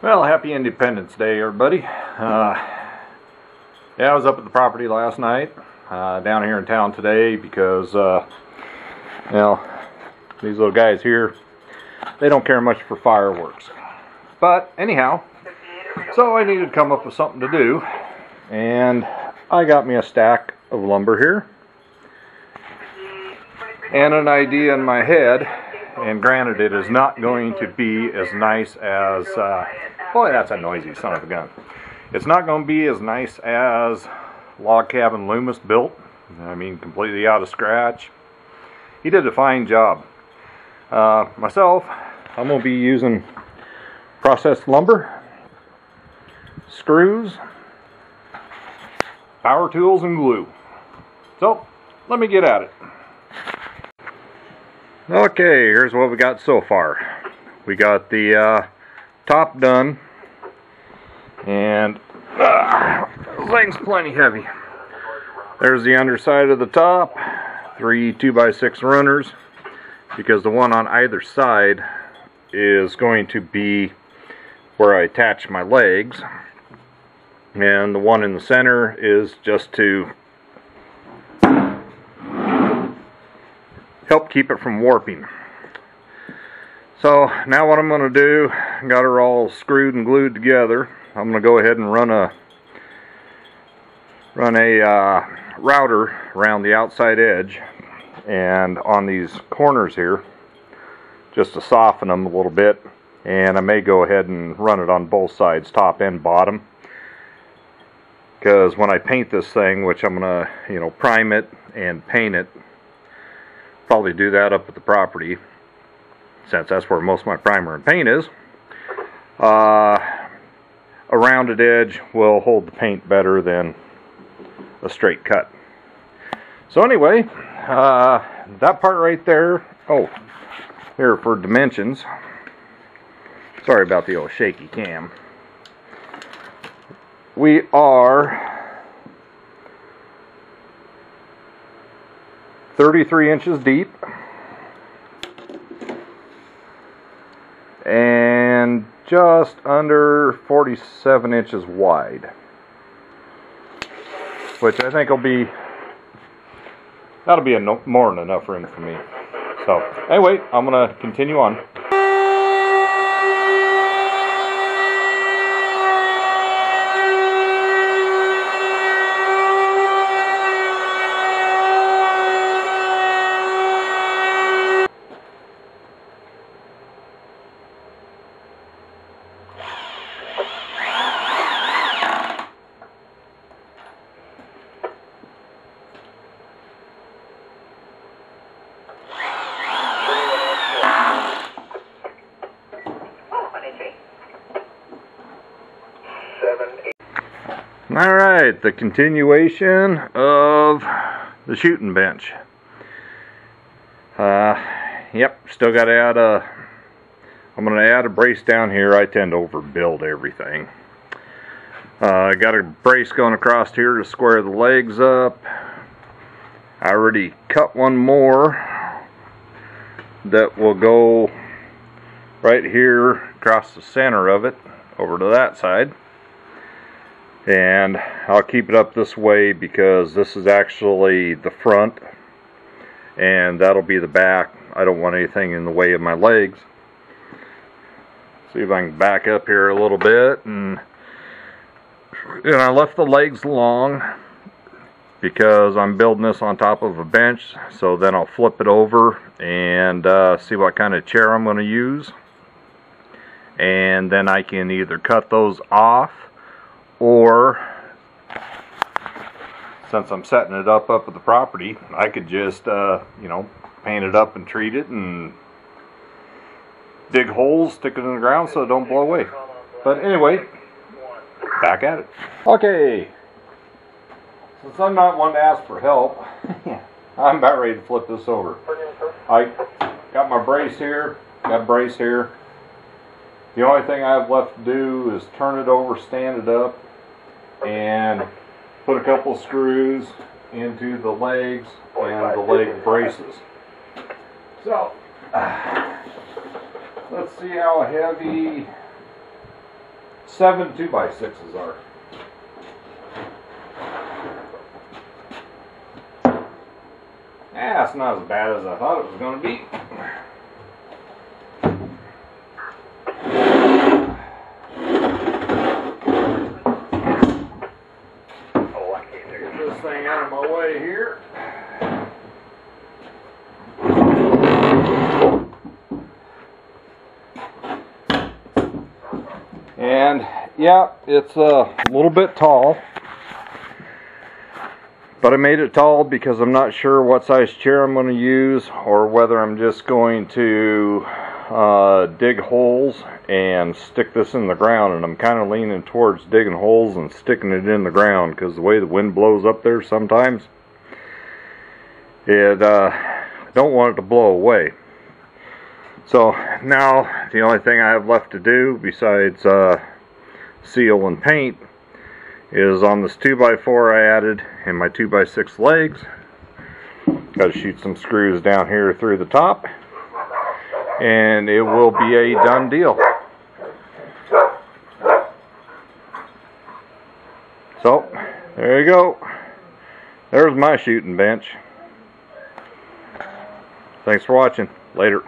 Well, happy Independence Day, everybody. Yeah, I was up at the property last night, down here in town today because, these little guys here, they don't care much for fireworks. But anyhow, so I needed to come up with something to do, and I got me a stack of lumber here, and an idea in my head. And granted, it is not going to be as nice as, boy, that's a noisy son of a gun. It's not going to be as nice as Log Cabin Loomis built. I mean, completely out of scratch. He did a fine job. Myself, I'm going to be using processed lumber, screws, power tools, and glue. So, let me get at it. Okay, here's what we got so far. We got the top done, and this thing's plenty heavy. There's the underside of the top, 3 2x6 runners, because the one on either side is going to be where I attach my legs, and the one in the center is just to help keep it from warping. So now what I'm going to do, got her all screwed and glued together. I'm going to go ahead and run a router around the outside edge and on these corners here, just to soften them a little bit. And I may go ahead and run it on both sides, top and bottom, because when I paint this thing, which I'm going to prime it and paint it, probably do that up at the property, since that's where most of my primer and paint is. A rounded edge will hold the paint better than a straight cut. So anyway, that part right there, here for dimensions, sorry about the old shaky cam, we are 33 inches deep and just under 47 inches wide, which I think that'll be more than enough room for me. So anyway, I'm gonna continue on. Alright, the continuation of the shooting bench. Yep, still got to add I'm going to add a brace down here. I tend to overbuild everything. I got a brace going across here to square the legs up. I already cut one more that will go right here across the center of it over to that side. And I'll keep it up this way because this is actually the front and that'll be the back. I don't want anything in the way of my legs. See if I can back up here a little bit. And I left the legs long because I'm building this on top of a bench, so then I'll flip it over and see what kind of chair I'm going to use, and then I can either cut those off, or since I'm setting it up at the property, I could just paint it up and treat it and dig holes, stick it in the ground so it don't blow away. But anyway, back at it. Okay, since I'm not one to ask for help, I'm about ready to flip this over. I got my brace here, got a brace here. The only thing I have left to do is turn it over, stand it up, and put a couple screws into the legs and the leg braces. So, let's see how heavy 7 2x6s are. Yeah, it's not as bad as I thought it was going to be. Get this thing out of my way here. And yeah, it's a little bit tall, but I made it tall because I'm not sure what size chair I'm going to use, or whether I'm just going to dig holes and stick this in the ground. And I'm kind of leaning towards digging holes and sticking it in the ground, because the way the wind blows up there sometimes, it don't want it to blow away. So now the only thing I have left to do besides seal and paint is on this 2x4 I added and my 2x6 legs. Got to shoot some screws down here through the top, and it will be a done deal. So there you go. There's my shooting bench. Thanks for watching. Later.